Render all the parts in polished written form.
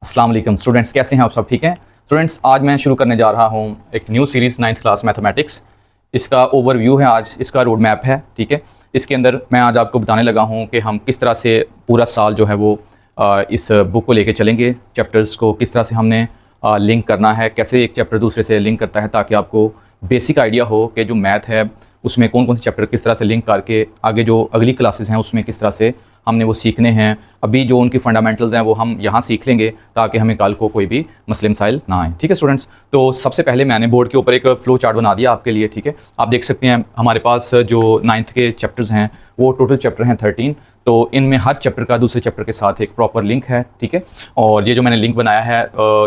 अस्सलाम वालेकुम स्टूडेंट्स, कैसे हैं आप सब? ठीक हैं स्टूडेंट्स। आज मैं शुरू करने जा रहा हूं एक new series 9th class mathematics. इसका ओवरव्यू है, आज इसका रोड मैप है। ठीक है, इसके अंदर मैं आज आपको बताने लगा हूं कि हम किस तरह से पूरा साल जो है वो इस बुक को लेके चलेंगे। चैप्टर्स को किस तरह से हमने लिंक करना है, कैसे एक चैप्टर दूसरे से लिंक करता है, ताकि आपको बेसिक आइडिया हो कि जो मैथ है उसमें कौन कौन से चैप्टर किस तरह से लिंक करके आगे जो अगली क्लासेस हैं उसमें किस तरह से हमने वो सीखने हैं। अभी जो उनकी फंडामेंटल्स हैं वो हम यहाँ सीख लेंगे ताकि हमें कल को कोई भी मसले मसाइल ना आए। ठीक है स्टूडेंट्स, तो सबसे पहले मैंने बोर्ड के ऊपर एक फ्लो चार्ट बना दिया आपके लिए। ठीक है, आप देख सकते हैं हमारे पास जो 9th के चैप्टर्स हैं वो टोटल चैप्टर हैं 13। तो इनमें हर चैप्टर का दूसरे चैप्टर के साथ एक प्रॉपर लिंक है। ठीक है, और ये जो मैंने लिंक बनाया है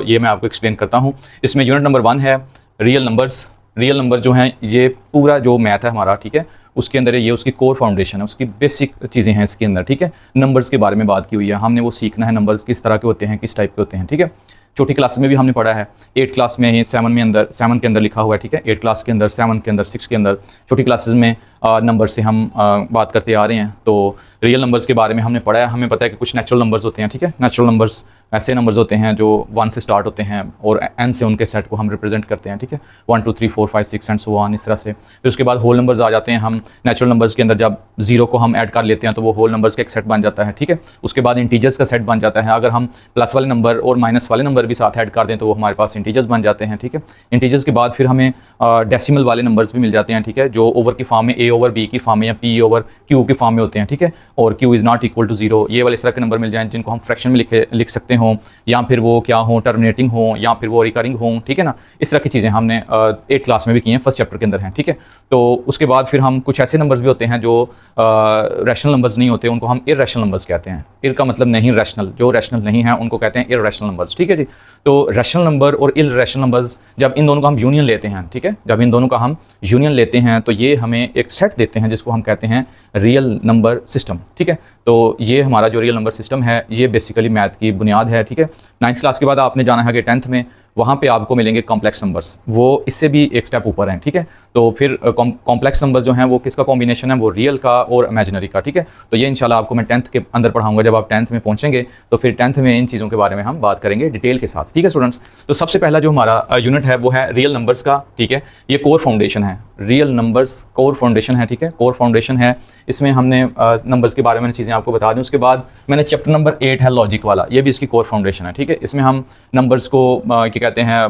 ये मैं आपको एक्सप्लेन करता हूँ। इसमें यूनिट नंबर 1 है रियल नंबर्स। रियल नंबर जो हैं ये पूरा जो मैथ है हमारा, ठीक है, उसके अंदर ये उसकी कोर फाउंडेशन है, उसकी बेसिक चीज़ें हैं इसके अंदर। ठीक है, नंबर्स के बारे में बात की हुई है, हमने वो सीखना है नंबर्स किस तरह के होते हैं, किस टाइप के होते हैं। ठीक है, छोटी क्लास में भी हमने पढ़ा है, 8 क्लास में ही 7 के अंदर लिखा हुआ है। ठीक है, 8 क्लास के अंदर, 7 के अंदर, 6 के अंदर, छोटी क्लासेस में नंबर से हम बात करते आ रहे हैं। तो रियल नंबर्स के बारे में हमने पढ़ा है, हमें पता है कि कुछ नेचुरल नंबर्स होते हैं। ठीक है, नेचुरल नंबर्स ऐसे नंबर्स होते हैं जो 1 से स्टार्ट होते हैं और n से उनके सेट को हम रिप्रेजेंट करते हैं। ठीक है, 1 2 3 4 5 6 एंड सो ऑन, इस तरह से। फिर उसके बाद होल नंबर्स आ जाते हैं। हम नेचुरल नंबर्स के अंदर जब 0 को हम ऐड कर लेते हैं तो वो होल नंबर्स का एक सेट बन जाता है। ठीक है, उसके बाद इंटीजर्स का सेट बन जाता है। अगर हम प्लस वाले नंबर और माइनस वाले नंबर भी साथ ऐड कर दें तो वो हमारे पास इंटीजर्स बन जाते हैं। ठीक है, इंटीजर्स के बाद फिर हमें डेसिमल वाले नंबर्स भी मिल जाते हैं। ठीक है, जो ओवर की फॉर्म में, a ओवर b की फॉर्म में या p ओवर q की फॉर्म में होते हैं। ठीक है, और q is not equal to 0, ये वाले इस तरह के नंबर मिल जाएं जिनको हम फ्रैक्शन में लिख सकते हों, या फिर वो क्या हो, टर्मिनेटिंग हो, या फिर वो रिकरिंग हो। ठीक है ना, इस तरह की चीज़ें हमने 8 क्लास में भी की हैं, फर्स्ट चैप्टर के अंदर हैं। ठीक है, तो उसके बाद फिर हम कुछ ऐसे नंबर्स भी होते हैं जो रैशनल नंबर्स नहीं होते, उनको हम इररेशनल नंबर्स कहते हैं। इर का मतलब नहीं रैशनल, जो रैशनल नहीं है उनको कहते हैं इररेशनल नंबर्स। ठीक है जी, तो रैशनल नंबर और इररेशनल नंबर्स जब इन दोनों का हम यूनियन लेते हैं, ठीक है, जब इन दोनों का हम यूनियन लेते हैं तो ये हमें एक सेट देते हैं जिसको हम कहते हैं रियल नंबर सिस्टम। ठीक है, तो ये हमारा जो रियल नंबर सिस्टम है ये बेसिकली मैथ की बुनियाद है। ठीक है, 9th क्लास के बाद आपने जाना है कि 10th में, वहाँ पे आपको मिलेंगे कॉम्प्लेक्स नंबर्स, वो इससे भी एक स्टेप ऊपर हैं। ठीक है, तो फिर कॉम्प्लेक्स नंबर्स जो हैं वो किसका कॉम्बिनेशन है, वो रियल का और इमेजिनरी का। ठीक है, तो ये इंशाल्लाह आपको मैं 10th के अंदर पढ़ाऊंगा। जब आप 10th में पहुंचेंगे तो फिर 10th में इन चीज़ों के बारे में हम बात करेंगे डिटेल के साथ। ठीक है स्टूडेंट्स, तो सबसे पहला जो हमारा यूनिट है वो है रियल नंबर्स का। ठीक है, ये कोर फाउंडेशन है, रियल नंबर्स कोर फाउंडेशन है। ठीक है, कोर फाउंडेशन है, इसमें हमने नंबर्स के बारे में चीज़ें आपको बता दें। उसके बाद मैंने चैप्टर नंबर 8 है लॉजिक वाला, ये भी इसकी कोर फाउंडेशन है। ठीक है, इसमें हम नंबर्स को क्या कहते हैं,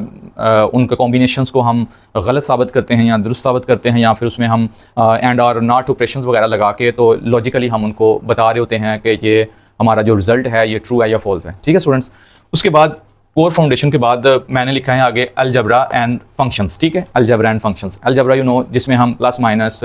उनके कॉम्बिनेशंस को हम गलत साबित करते हैं या दुरुस्त साबित करते हैं, या फिर उसमें हम एंड और नॉट ऑपरेशंस वगैरह लगा के तो लॉजिकली हम उनको बता रहे होते हैं कि ये हमारा जो रिजल्ट है ये ट्रू है या फॉल्स है। ठीक है स्टूडेंट्स, उसके बाद कोर फाउंडेशन के बाद मैंने लिखा है आगे अलजबरा एंड फंक्शंस। ठीक है, algebra and functions, algebra you know, जिसमें हम प्लस माइनस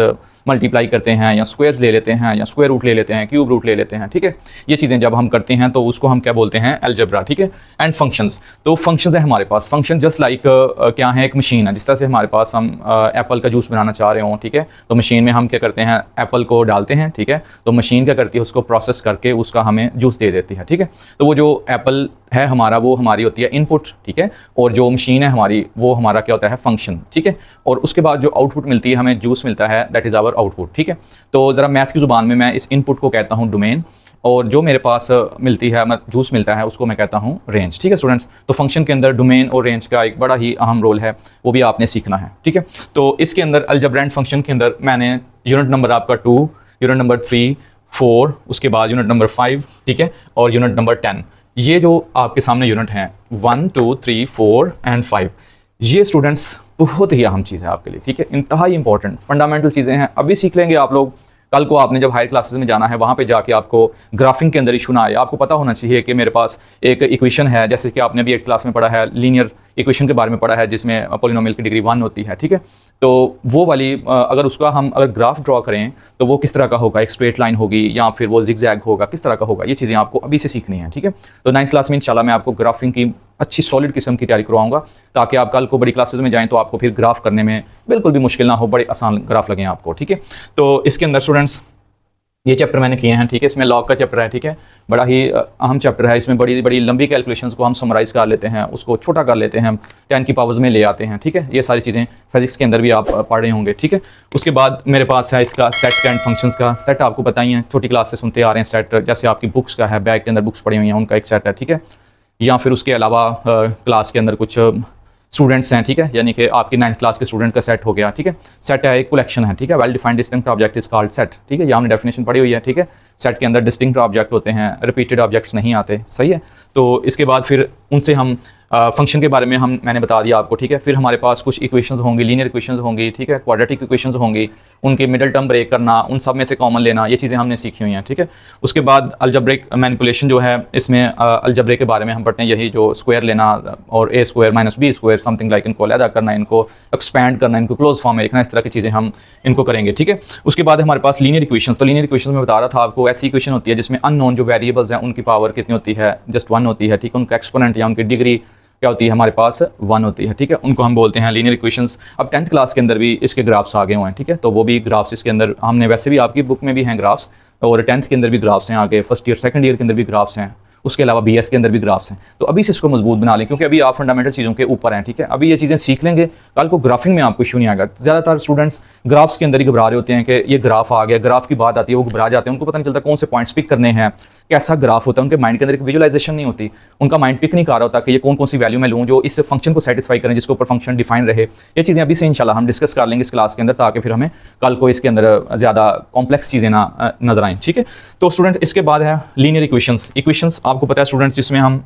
मल्टीप्लाई करते हैं, या स्क्वायर्स ले लेते हैं, या स्क्वायर रूट ले लेते हैं, क्यूब रूट ले लेते हैं। ठीक है, ये चीज़ें जब हम करते हैं तो उसको हम क्या बोलते हैं, अलजबरा। ठीक है, एंड फंक्शंस, तो फंक्शंस है हमारे पास। फंक्शन जस्ट लाइक क्या है, एक मशीन है। जिस तरह से हमारे पास हम एप्पल का जूस बनाना चाह रहे हों, ठीक है, तो मशीन में हम क्या करते हैं, एप्पल को डालते हैं। ठीक है, तो मशीन क्या करती है, उसको प्रोसेस करके उसका हमें जूस दे देती है। ठीक है, तो वो जो एप्पल है हमारा वो हमारी होती है इनपुट। ठीक है, और जो मशीन है हमारी वो हमारा क्या होता है, फंक्शन। ठीक है, और उसके बाद जो आउटपुट मिलती है, हमें जूस मिलता है, दैट इज़ आवर आउटपुट। ठीक है, तो ज़रा मैथ्स की ज़ुबान में मैं इस इनपुट को कहता हूँ डोमेन, और जो मेरे पास मिलती है, जूस मिलता है, उसको मैं कहता हूँ रेंज। ठीक है स्टूडेंट्स, तो फंक्शन के अंदर डोमेन और रेंज का एक बड़ा ही अहम रोल है, वो भी आपने सीखना है। ठीक है, तो इसके अंदर अलजबरा एंड फंक्शन के अंदर मैंने यूनिट नंबर आपका 2, यूनिट नंबर 3, 4, उसके बाद यूनिट नंबर 5, ठीक है, और यूनिट नंबर 10, ये जो आपके सामने यूनिट हैं 1 2 3 4 एंड 5, ये स्टूडेंट्स बहुत ही अहम चीज़ है आपके लिए। ठीक है, इंतहाई इंपॉर्टेंट फंडामेंटल चीज़ें हैं, अभी सीख लेंगे आप लोग। कल को आपने जब हायर क्लासेस में जाना है वहाँ पे जाके आपको ग्राफिंग के अंदर इशू ना आए। आपको पता होना चाहिए कि मेरे पास एक इक्वेशन है, जैसे कि आपने भी 8 क्लास में पढ़ा है, लीनियर इक्वेशन के बारे में पढ़ा है, जिसमें पॉलिनोमियल की डिग्री 1 होती है। ठीक है, तो वो वाली अगर उसका हम अगर ग्राफ ड्रॉ करें तो वो किस तरह का होगा, एक स्ट्रेट लाइन होगी या फिर वो जिगजैग होगा, किस तरह का होगा, ये चीज़ें आपको अभी से सीखनी है। ठीक है, तो 9th क्लास में इंशाल्लाह मैं आपको ग्राफिंग की अच्छी सॉलिड किस्म की तैयारी करवाऊंगा, ताकि आप कल को बड़ी क्लासेस में जाएं तो आपको फिर ग्राफ करने में बिल्कुल भी मुश्किल ना हो, बड़े आसान ग्राफ लगें आपको। ठीक है, तो इसके अंदर स्टूडेंट्स ये चैप्टर मैंने किए हैं। ठीक है, इसमें लॉग का चैप्टर है। ठीक है, बड़ा ही अहम चैप्टर है, इसमें बड़ी बड़ी लंबी कैलकुलेशंस को हम समराइज़ कर लेते हैं, उसको छोटा कर लेते हैं, 10 की पावर्स में ले आते हैं। ठीक है, ये सारी चीज़ें फिजिक्स के अंदर भी आप पढ़ रहे होंगे। ठीक है, उसके बाद मेरे पास है इसका सेट एंड फंक्शंस का सेट। आपको पता ही है, छोटी क्लास से सुनते आ रहे हैं सेट, जैसे आपकी बुक्स का है, बैग के अंदर बुक्स पड़ी हुई हैं उनका एक सेट है। ठीक है, या फिर उसके अलावा क्लास के अंदर कुछ स्टूडेंट्स हैं, ठीक है, यानी कि आपकी 9th क्लास के स्टूडेंट का सेट हो गया, ठीक है। सेट है एक कलेक्शन है, ठीक है। Well defined distinct object is called set, ठीक है, ये हमने डेफिनेशन पढ़ी हुई है, ठीक है। सेट के अंदर डिस्टिंक्ट ऑब्जेक्ट होते हैं, रिपीटेड ऑब्जेक्ट्स नहीं आते, सही है। तो इसके बाद फिर उनसे हम फंक्शन के बारे में मैंने बता दिया आपको, ठीक है। फिर हमारे पास कुछ इक्वेशंस होंगी, लीनियर इक्वेशंस होंगी, ठीक है, क्वाड्रेटिक इक्वेशंस होंगी, उनके मिडल टर्म ब्रेक करना, उन सब में से कॉमन लेना, ये चीज़ें हमने सीखी हुई हैं, ठीक है। उसके बाद अलजेब्रिक मैनिपुलेशन जो है, इसमें अलजेब्रिक के बारे में हम पढ़ते हैं, यही जो स्क्वायर लेना और a square minus b square something like, इनको अलग करना, इनको एक्सपैंड करना, इनको क्लोज फॉर्म में लिखना, इस तरह की चीज़ें हम इनको करेंगे, ठीक है। उसके बाद हमारे पास लीनियर इक्वेशंस। तो लीनियर इक्वेशंस में बता रहा था आपको, ऐसी इक्वेशन होती है जिसमें अननोन जो वेरिएबल्स हैं उनकी पावर कितनी होती है, जस्ट 1 होती है, ठीक है। उनका एक्सपोनेंट या उनकी डिग्री क्या होती है, हमारे पास 1 होती है, ठीक है। उनको हम बोलते हैं लीनियर इक्वेशंस। अब 10th क्लास के अंदर भी इसके ग्राफ्स आ गए हुए हैं, ठीक है। तो वो भी ग्राफ्स इसके अंदर हमने, वैसे भी आपकी बुक में भी हैं ग्राफ्स, और 10th के अंदर भी ग्राफ्स हैं, आगे फर्स्ट ईयर सेकंड ईयर के अंदर भी ग्राफ्स हैं, उसके अलावा BS के अंदर भी ग्राफ्स हैं। तो अभी से इसको मजबूत बना लें, क्योंकि अभी आप फंडामेंटल चीज़ों के ऊपर हैं, ठीक है। अभी ये चीज़ें सीख लेंगे, कल को ग्राफिंग में आपको इशू नहीं आएगा। ज़्यादातर स्टूडेंट्स ग्राफ्स के अंदर ही घबरा रहे होते हैं कि ये ग्राफ आ गया, ग्राफ की बात आती है वो घबरा जाते हैं, उनको पता नहीं चलता कौन से पॉइंट्स पिक करने हैं, कैसा ग्राफ होता है, उनके माइंड के अंदर एक विजुअलाइजेशन नहीं होती, उनका माइंड पिक नहीं कर रहा होता कि ये कौन कौन सी वैल्यू मैं लूँ जो इस फंक्शन को सेटिस्फाई करें, जिसके ऊपर फंक्शन डिफाइन रहे। ये चीज़ें अभी से इंशाल्लाह हम डिस्कस कर लेंगे इस क्लास के अंदर, ताकि फिर हमें कल को इसके अंदर ज़्यादा कॉम्प्लेक्स चीज़ें ना नजर आएँ, ठीक है। तो स्टूडेंट इसके बाद है लीनियर इक्वेशंस। इक्वेशंस आपको पता है स्टूडेंट्स, जिसमें हम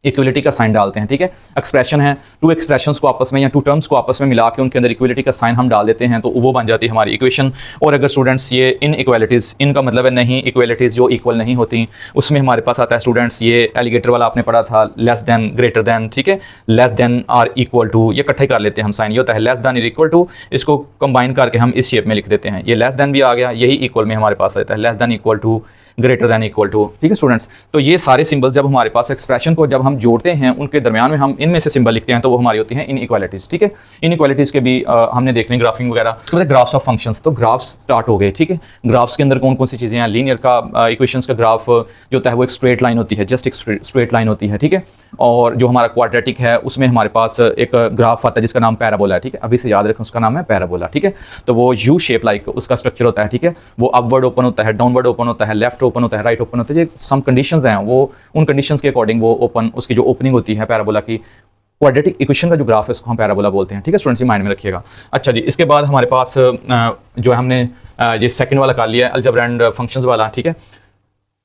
इक्वलिटी का साइन डालते हैं, ठीक है। एक्सप्रेशन है, 2 एक्सप्रेशंस को आपस में या 2 टर्म्स को आपस में मिला के उनके अंदर इक्वलिटी का साइन हम डाल देते हैं, तो वो बन जाती है हमारी इक्वेशन। और अगर स्टूडेंट्स ये इन इक्वलिटीज़, इनका मतलब है नहीं इक्वलिटीज़ जो इक्वल नहीं होती, उसमें हमारे पास आता है स्टूडेंट्स ये एलिगेटर वाला आपने पढ़ा था, लेस देन, ग्रेटर देन, ठीक है, less than or equal to, ये इकट्ठे कर लेते हैं हम साइन, ये होता है लेस देन इक्वल टू, इसको कंबाइन करके हम इस शेप में लिख देते हैं। ये लेस देन भी आ गया, यही इक्वल में हमारे पास आता है, less than equal to, greater than equal to, ठीक है स्टूडेंट्स। तो ये सारे सिंबल्स जब हमारे पास एक्सप्रेशन को जब हम जोड़ते हैं, उनके दरमियान में हम इनमें से सिंबल लिखते हैं, तो वो हमारी होती हैं इन इक्वालिटीज़, ठीक है। इन इक्वालिटीज़ के भी हमने देखने ग्राफिंग वगैरह। उसके बाद ग्राफ्स ऑफ फंक्शंस, तो ग्राफ्स स्टार्ट हो गए, ठीक है। ग्राफ्स के अंदर कौन कौन सी चीज़ें हैं, लीनियर का इक्वेशंस का ग्राफ जो होता है वो एक स्ट्रेट लाइन होती है, जस्ट एक स्ट्रेट लाइन होती है, ठीक है। और जो हमारा क्वाड्रेटिक है उसमें हमारे पास एक ग्राफ आता है जिसका नाम पैराबोला है, ठीक है। अभी से याद रखें, उसका नाम है पैराबोला, ठीक है। तो वो यू शेप लाइक उसका स्ट्रक्चर होता है, ठीक है। वो अपवर्ड ओपन होता है, डाउनवर्ड ओपन होता है, लेफ्ट ओपन होता है, राइट ओपन होता है। ये सम कंडीशंस हैं, वो उन कंडीशंस के अकॉर्डिंग वो ओपन, उसकी जो ओपनिंग होती है पैराबोला की, क्वाड्रेटिक इक्वेशन का जो ग्राफ है उसको हम पैराबोला बोलते हैं, ठीक है स्टूडेंट्स, ये माइंड में रखिएगा। अच्छा जी, इसके बाद हमारे पास जो है हमने ये सेकंड वाला कर लिया, अलजेब्रा एंड फंक्शंस वाला, ठीक है।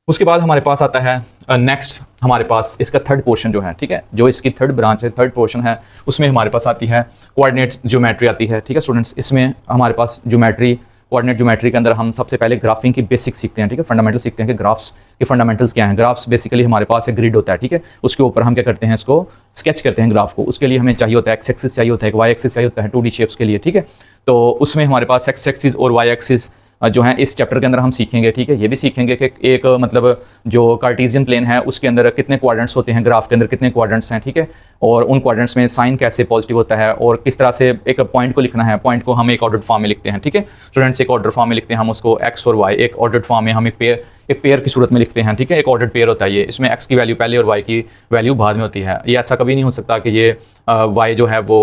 उसके बाद हमारे पास आता है नेक्स्ट, हमारे पास इसका थर्ड पोर्शन जो है, ठीक है, जो इसकी थर्ड ब्रांच है, थर्ड पोर्शन है, उसमें हमारे पास आती है कोऑर्डिनेट ज्योमेट्री आती है, ठीक है स्टूडेंट्स। इसमें हमारे पास ज्योमेट्री, कोऑर्डिनेट ज्योमेट्री के अंदर हम सबसे पहले ग्राफिंग की बेसिक सीखते हैं, ठीक है, फंडामेंटल सीखते हैं कि ग्राफ्स के फंडामेंटल्स क्या हैं। ग्राफ्स बेसिकली हमारे पास एक ग्रिड होता है, ठीक है, उसके ऊपर हम क्या करते हैं, इसको स्केच करते हैं ग्राफ को। उसके लिए हमें चाहिए होता है एक्स एक्सिस चाहिए होता है, एक वाई एक्सिस चाहिए होता है 2D शेप्स के लिए, ठीक है। तो उसमें हमारे पास एक्स एक्सिस और वाई एक्सिस जो है इस चैप्टर के अंदर हम सीखेंगे, ठीक है। ये भी सीखेंगे कि एक मतलब जो कार्टेशियन प्लेन है उसके अंदर कितने क्वाड्रेंट्स होते हैं, ग्राफ के अंदर कितने क्वाड्रेंट्स हैं, ठीक है। और उन क्वाड्रेंट्स में साइन कैसे पॉजिटिव होता है, और किस तरह से एक पॉइंट को लिखना है, पॉइंट को हम एक ऑर्डर्ड फॉर्म में लिखते हैं, ठीक है स्टूडेंट्स। एक ऑर्डर फॉर्म में लिखते हैं हम उसको, एक्स और वाई एक ऑर्डर्ड फॉर्म में हम एक पेयर की सूरत में लिखते हैं, ठीक है। एक ऑर्डर्ड पेयर होता है ये, इसमें एक्स की वैल्यू पहले और वाई की वैल्यू बाद में होती है। ये ऐसा कभी नहीं हो सकता कि ये वाई जो है वो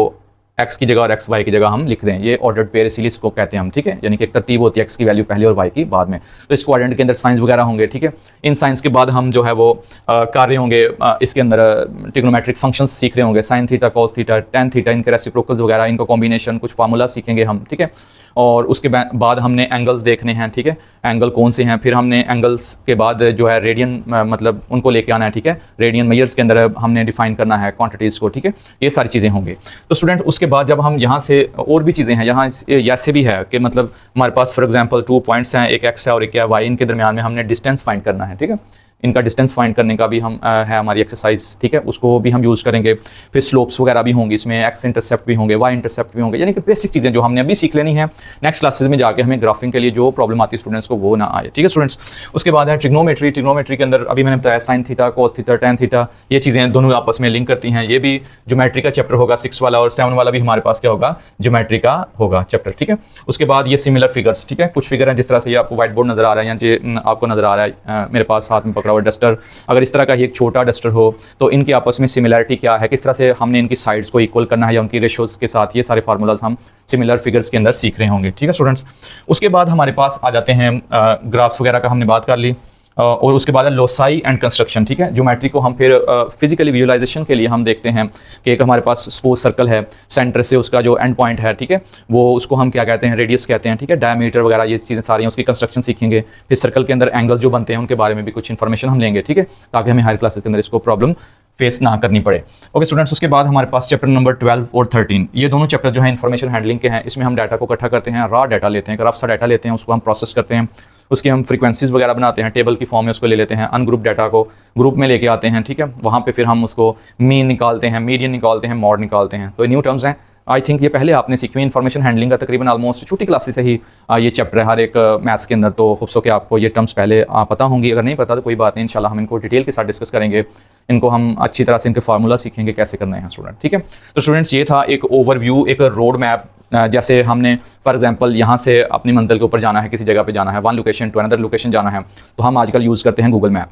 एक्स की जगह और एक्स वाई की जगह हम लिख दें, ये ऑर्डर्ड पेयर इसीलिए इसको कहते हैं हम, ठीक है। यानी कि एक तरतीब होती है, एक्स की वैल्यू पहले और वाई की बाद में। तो इस क्वाड्रेंट के अंदर साइंस वगैरह होंगे, ठीक है। इन साइंस के बाद हम जो है वो कर रहे होंगे इसके अंदर ट्रिग्नोमेट्रिक फंक्शंस सीख रहे होंगे, sine theta, cos theta, tan theta, इनके रेसिप्रोकल्स वगैरह, इनका कॉम्बिनेशन, कुछ फार्मूला सीखेंगे हम, ठीक है। और उसके बाद हमने एंगल्स देखने हैं, ठीक है, एंगल कौन से हैं। फिर हमने एंगल्स के बाद जो है रेडियन मतलब उनको लेके आना है, ठीक है। रेडियन मेजर्स के अंदर हमने डिफाइन करना है क्वांटिटीज़ को, ठीक है। ये सारी चीज़ें होंगी। तो स्टूडेंट उसके बाद जब हम यहाँ से और भी चीज़ें हैं, यहाँ ऐसे भी है कि मतलब हमारे पास फॉर एग्जांपल 2 पॉइंट्स हैं, एक एक्स है और एक है वाई, इनके दरमियान में हमने डिस्टेंस फाइंड करना है, ठीक है। इनका डिस्टेंस फाइंड करने का भी हम है हमारी एक्सरसाइज, ठीक है, उसको भी हम यूज़ करेंगे। फिर स्लोप्स वगैरह भी होंगी इसमें, एक्स इंटरसेप्ट भी होंगे, वाई इंटरसेप्ट भी होंगे, यानी कि बेसिक चीज़ें जो हमने अभी सीख लेनी है, नेक्स्ट क्लासेज में जाके हमें ग्राफिंग के लिए जो प्रॉब्लम आती है स्टूडेंट्स को वो ना आए, ठीक है स्टूडेंट्स। उसके बाद है ट्रिग्नोमेट्री। ट्रिग्नोमेट्री के अंदर अभी मैंने बताया sine theta, cos theta, tan theta, ये चीज़ें दोनों आपस में लिंक करती हैं। ये भी ज्योमेट्री का चैप्टर होगा 6 वाला, और 7 वाला भी हमारे पास क्या होगा, ज्योमेट्री का होगा चैप्टर, ठीक है। उसके बाद ये सिमिलर फिगर्स, ठीक है, कुछ फिगर हैं जिस तरह से ये आपको व्हाइट बोर्ड नजर आ रहा है, या जो आपको नजर आ रहा है मेरे पास हाथ में पकड़ा हुआ डस्टर, अगर इस तरह का ही एक छोटा डस्टर हो तो इनकी आपस में सिमिलरिटी क्या है, किस तरह से हमने इनकी साइड्स को इक्वल करना है या उनकी रेशोज़ के साथ, ये सारे फार्मूलाज हम सिमिलर फिगर्स के अंदर सीख रहे होंगे, ठीक है स्टूडेंट्स। उसके बाद हमारे पास आ जाते हैं ग्राफ्स वगैरह का, हमने बात कर ली। और उसके बाद है लोसाई एंड कंस्ट्रक्शन, ठीक है। ज्योमेट्री को हम फिर फिजिकली विजुअलाइजेशन के लिए हम देखते हैं कि एक हमारे पास सपोज सर्कल है, सेंटर से उसका जो एंड पॉइंट है, ठीक है, वो उसको हम क्या कहते हैं, रेडियस कहते हैं, ठीक है। डायमीटर वगैरह ये चीज़ें सारी हैं, उसकी कंस्ट्रक्शन सीखेंगे। फिर सर्कल के अंदर एंगल्स जो बनते हैं उनके बारे में भी कुछ इन्फॉर्मेशन हम लेंगे, ठीक है, ताकि हमें हायर क्लासेस के अंदर इसको प्रॉब्लम फेस ना करनी पड़े। ओके स्टूडेंट्स, उसके बाद हमारे पास चैप्टर नंबर 12 और 13, ये दोनों चैप्टर जो है इन्फॉर्मेशन हैंडलिंग के हैं। इसमें हम डाटा को इकट्ठा करते हैं, रॉ डाटा लेते हैं, रफ सा डाटा लेते हैं, उसको हम प्रोसेस करते हैं, उसकी हम फ्रीक्वेंसीज वगैरह बनाते हैं, टेबल की फॉर्म में उसको ले लेते हैं, अनग्रुप डाटा को ग्रुप में लेके आते हैं, ठीक है। वहाँ पे फिर हम उसको मीन निकालते हैं, मीडियन निकालते हैं, मॉड निकालते हैं। तो न्यू टर्म्स हैं, आई थिंक ये पहले आपने सीखी हुई इन्फॉर्मेशन हैंडलिंग का तकरीबन ऑलमोस्ट छोटी क्लासेस से ही ये चैप्टर है हर एक मैथ्स के अंदर। तो होप्स हो कि आपको ये टर्म्स पहले पता होंगी, अगर नहीं पता तो कोई बात नहीं, इंशाल्लाह हम इनको डिटेल के साथ डिस्कस करेंगे, इनको हम अच्छी तरह से इनके फार्मूला सीखेंगे कैसे करना है स्टूडेंट, ठीक है। तो स्टूडेंट्स ये था एक ओवरव्यू, एक रोड मैप। जैसे हमने फॉर एग्जांपल यहाँ से अपनी मंजिल के ऊपर जाना है, किसी जगह पे जाना है, one location to another location जाना है, तो हम आजकल यूज़ करते हैं गूगल मैप।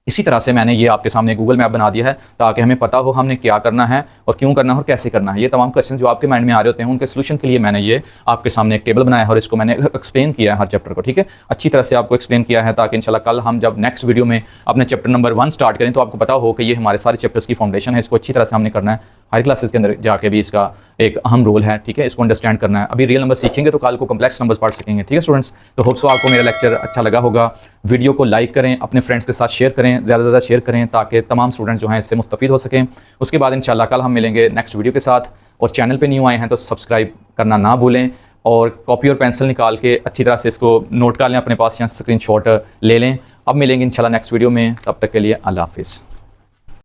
इसी तरह से मैंने ये आपके सामने गूगल मैप बना दिया है ताकि हमें पता हो हमने क्या करना है और क्यों करना है और कैसे करना है। ये तमाम क्वेश्चन जो आपके माइंड में आ रहे होते हैं उनके सोल्यूशन के लिए मैंने ये आपके सामने एक टेबल बनाया है और इसको मैंने एक्सप्लेन किया है हर चैप्टर को, ठीक है, अच्छी तरह से आपको एक्सप्लेन किया है ताकि इंशाल्लाह कल हम जब नेक्स्ट वीडियो में अपने चैप्टर नंबर 1 स्टार्ट करें तो आपको पता हो कि ये हमारे सारे चैप्टर्स की फाउंडेशन है, इसको अच्छी तरह से हमने करना है। हाई क्लासेस के अंदर जाके भी इसका एक अहम रोल है, ठीक है, इसको अंडरस्टैंड करना है। अभी रियल नंबर सीखेंगे तो कल को कम्प्लेक्स नंबर्स पढ़ सकेंगे, ठीक है स्टूडेंट्स। तो होप्स आपको मेरा लेक्चर अच्छा लगा होगा। वीडियो को लाइक करें, अपने फ्रेंड्स के साथ शेयर करें, ज़्यादा से ज़्यादा शेयर करें ताकि तमाम स्टूडेंट्स जो हैं इससे मुस्तफ़ीद हो सकें। उसके बाद इंशाल्लाह कल हम मिलेंगे नेक्स्ट वीडियो के साथ। और चैनल पे न्यू आए हैं तो सब्सक्राइब करना ना भूलें और कॉपी और पेंसिल निकाल के अच्छी तरह से इसको नोट कर लें अपने पास या स्क्रीनशॉट ले लें। अब मिलेंगे इंशाल्लाह नेक्स्ट वीडियो में, तब तक के लिए अल्लाह हाफिज़।